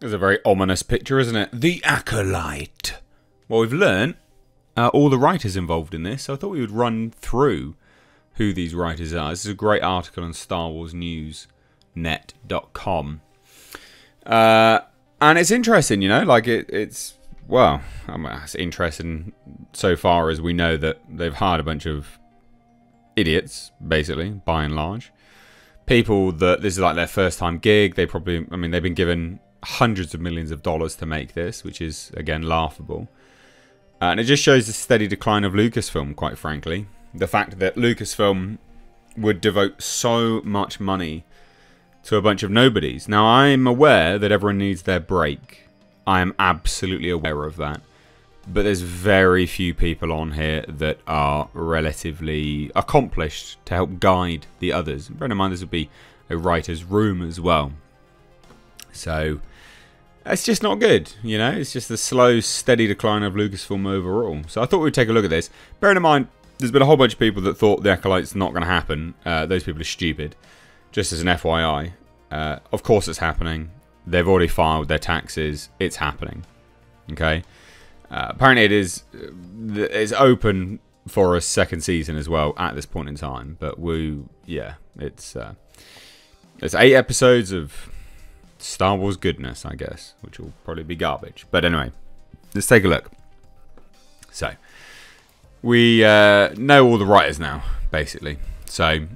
It's a very ominous picture, isn't it? The Acolyte. Well, we've learned all the writers involved in this, so I thought we would run through who these writers are. This is a great article on StarWarsNewsNet.com. And it's interesting, you know, like it's interesting so far as we know that they've hired a bunch of idiots, basically, by and large. People that this is like their first time gig. They've been given hundreds of millions of dollars to make this, which is, again, laughable. And it just shows the steady decline of Lucasfilm, quite frankly. The fact that Lucasfilm would devote so much money to a bunch of nobodies. Now, I'm aware that everyone needs their break. I am absolutely aware of that. But there's very few people on here that are relatively accomplished to help guide the others. Bear in mind, this would be a writer's room as well. So, it's just not good, you know? It's just the slow, steady decline of Lucasfilm overall. So I thought we'd take a look at this. Bearing in mind, there's been a whole bunch of people that thought the Acolyte's not going to happen. Those people are stupid. Just as an FYI. Of course it's happening. They've already filed their taxes. It's happening. Okay? Apparently it's open for a second season as well at this point in time. But it's 8 episodes of Star Wars goodness, I guess, which will probably be garbage. But anyway, let's take a look. So, we know all the writers now, basically. So,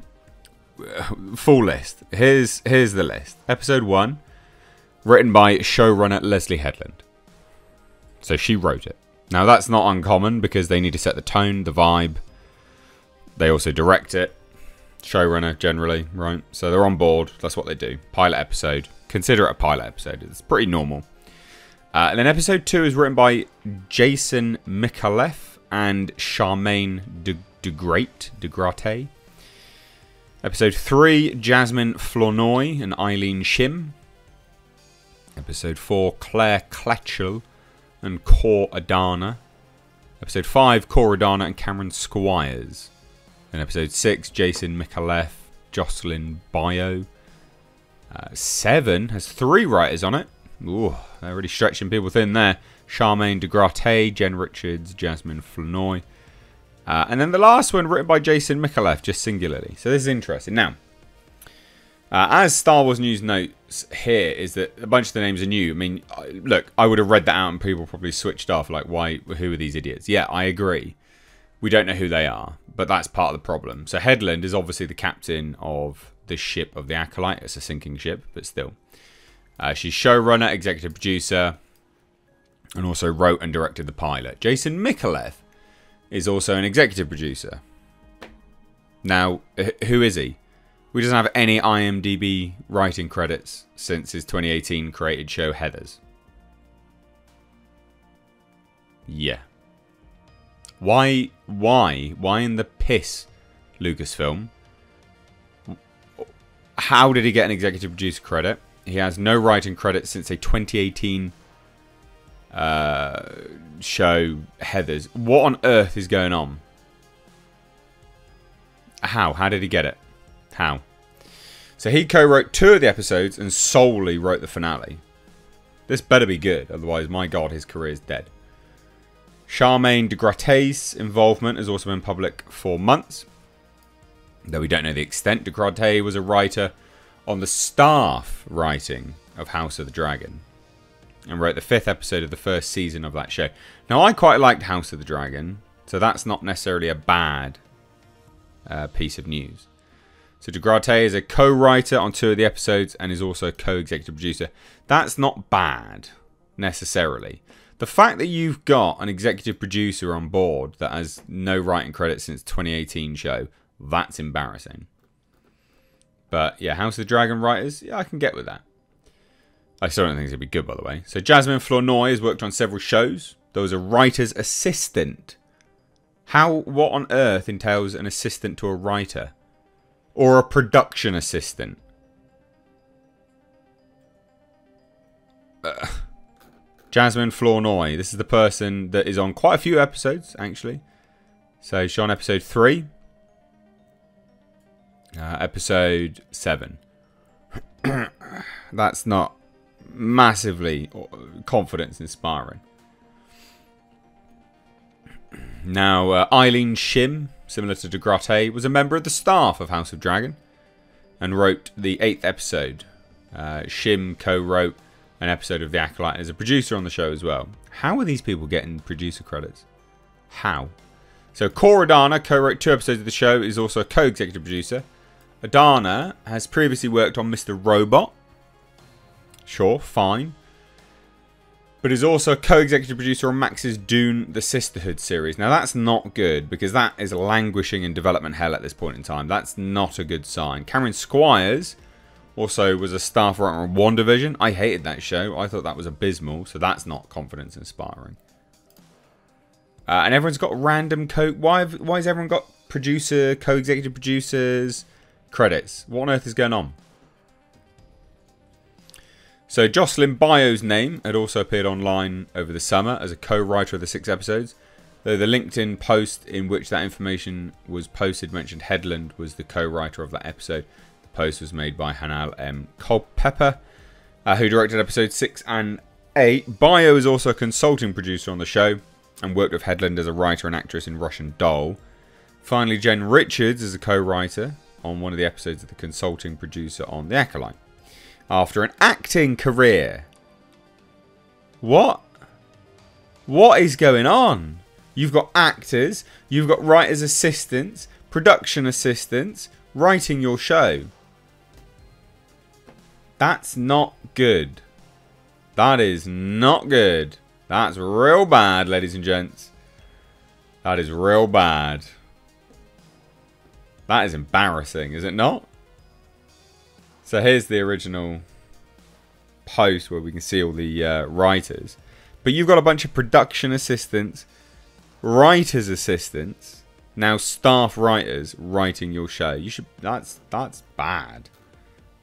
full list. Here's the list. Episode 1, written by showrunner Leslie Headland. So she wrote it. Now that's not uncommon because they need to set the tone, the vibe. They also direct it. Showrunner, generally, right? So they're on board. That's what they do. Pilot episode. Consider it a pilot episode. It's pretty normal. And then episode 2 is written by Jason Micallef and Charmaine DeGrate. Episode 3, Jasmine Flournoy and Eileen Shim. Episode 4, Claire Kletchell and Cor Adana. Episode 5, Cor Adana and Cameron Squires. And episode 6, Jason Micallef, Jocelyn Bio. 7 has 3 writers on it. Ooh, they're really stretching people thin there. Charmaine DeGrate, Jen Richards, Jasmine Flournoy. And then the last one written by Jason Micallef, just singularly. So this is interesting. Now, as Star Wars News notes here, is that a bunch of the names are new. I mean, look, I would have read that out and people probably switched off. Like, who are these idiots? Yeah, I agree. We don't know who they are, but that's part of the problem. So Headland is obviously the captain of the ship of the Acolyte. It's a sinking ship, but still. She's showrunner, executive producer, and also wrote and directed the pilot. Jason Micallef is also an executive producer. Now, who is he? He doesn't have any IMDb writing credits since his 2018 created show Heathers. Yeah. Why in the piss, Lucasfilm? How did he get an executive producer credit? He has no writing credit since a 2018 show Heathers. What on earth is going on? How did he get it? How? So he co-wrote 2 of the episodes and solely wrote the finale. This better be good, otherwise, my god, his career is dead. Charmaine DeGrate's involvement has also been public for months, though we don't know the extent. DeGrate was a writer on the staff writing of House of the Dragon and wrote the 5th episode of the 1st season of that show. Now, I quite liked House of the Dragon, so that's not necessarily a bad piece of news. So DeGrate is a co-writer on 2 of the episodes and is also a co-executive producer. That's not bad, necessarily. The fact that you've got an executive producer on board that has no writing credit since 2018 show, that's embarrassing. But yeah, House of the Dragon writers, yeah, I can get with that. I still don't think it's going to be good, by the way. So Jasmine Flournoy has worked on several shows. There was a writer's assistant. What on earth entails an assistant to a writer? Or a production assistant? Jasmine Flournoy. This is the person that is on quite a few episodes, actually. So she's on episode 3. Episode 7. That's not massively confidence inspiring. Now, Eileen Shim, similar to De Grotte, was a member of the staff of House of Dragon and wrote the 8th episode. Shim co-wrote an episode of The Acolyte as a producer on the show as well. How are these people getting producer credits? How? So Cora Adana co-wrote 2 episodes of the show, is also a co-executive producer. Adana has previously worked on Mr. Robot. Sure, fine. But is also a co-executive producer on Max's Dune The Sisterhood series. Now that's not good, because that is languishing in development hell at this point in time. That's not a good sign. Cameron Squires also was a staff writer on WandaVision. I hated that show. I thought that was abysmal, so that's not confidence inspiring. And everyone's got random why has everyone got producer, co-executive producers, credits? What on earth is going on? So Jocelyn Bio's name had also appeared online over the summer as a co-writer of the 6 episodes, though the LinkedIn post in which that information was posted mentioned Headland was the co-writer of that episode. The post was made by Hanal M. Culpepper, who directed episodes 6 and 8. Bio is also a consulting producer on the show and worked with Headland as a writer and actress in Russian Doll. Finally, Jen Richards is a co-writer on one of the episodes of the consulting producer on The Acolyte. After an acting career. What? What is going on? You've got actors, you've got writers' assistants, production assistants, writing your show. That's not good. That is not good. That's real bad, ladies and gents. That is real bad. That is embarrassing, is it not? So here's the original post where we can see all the writers. But you've got a bunch of production assistants, writers' assistants, now staff writers writing your show. You should. That's bad.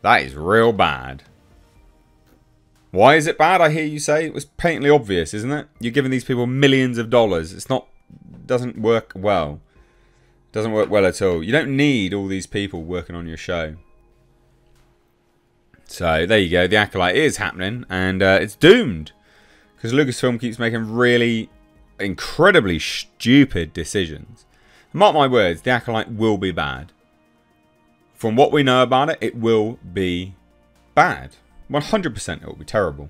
That is real bad. Why is it bad? I hear you say. It was patently obvious, isn't it? You're giving these people millions of dollars. It's not. Doesn't work well. Doesn't work well at all. You don't need all these people working on your show. So there you go. The Acolyte is happening, and it's doomed because Lucasfilm keeps making really incredibly stupid decisions. Mark my words, The Acolyte will be bad. From what we know about it, it will be bad. 100% it will be terrible.